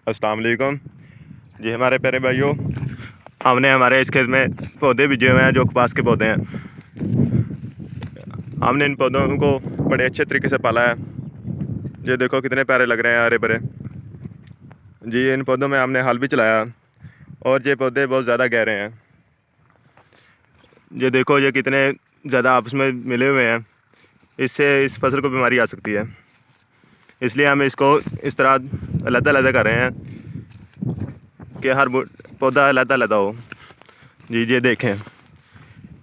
अस्सलाम वालेकुम जी हमारे प्यारे भाइयों, हमने हमारे इस खेत में पौधे बीजे हुए हैं जो कपास के पौधे हैं। हमने इन पौधों को बड़े अच्छे तरीके से पाला है। ये देखो कितने प्यारे लग रहे हैं, हरे भरे। जी इन पौधों में हमने हल भी चलाया और ये पौधे बहुत ज़्यादा गहरे हैं। ये देखो ये कितने ज़्यादा आपस में मिले हुए हैं, इससे इस फसल को बीमारी आ सकती है। इसलिए हम इसको इस तरह अलग-अलग कर रहे हैं कि हर पौधा अलग-अलग हो। जी ये देखें,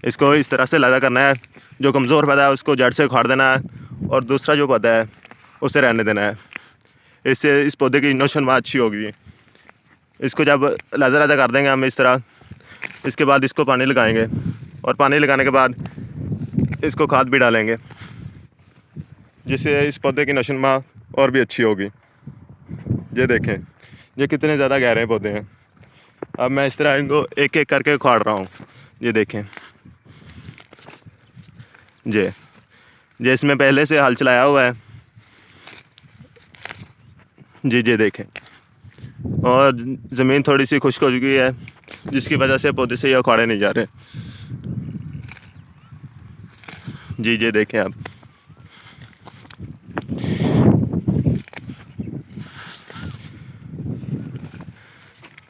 इसको इस तरह से अलग करना है। जो कमज़ोर पौधा है उसको जड़ से उखाड़ देना है और दूसरा जो पौधा है उसे रहने देना है। इससे इस पौधे की नौशनवा अच्छी होगी। इसको जब अलग-अलग कर देंगे हम इस तरह, इसके बाद इसको पानी लगाएंगे और पानी लगाने के बाद इसको खाद भी डालेंगे, जिससे इस पौधे की नौशनवा और भी अच्छी होगी। ये देखें, ये कितने ज़्यादा गहरे पौधे हैं। अब मैं इस तरह इनको एक एक करके उखाड़ रहा हूँ। ये देखें, जी इसमें पहले से हल चलाया हुआ है। जी देखें, और ज़मीन थोड़ी सी खुश्क हो चुकी है, जिसकी वजह से पौधे से ये उखाड़े नहीं जा रहे। जी देखें आप,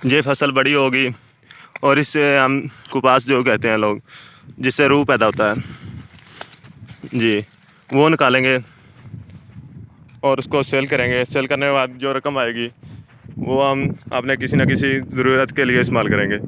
ये फसल बड़ी होगी और इससे हम कपास जो कहते हैं लोग, जिससे रूह पैदा होता है, जी वो निकालेंगे और उसको सेल करेंगे। सेल करने के बाद जो रकम आएगी वो हम अपने किसी न किसी ज़रूरत के लिए इस्तेमाल करेंगे।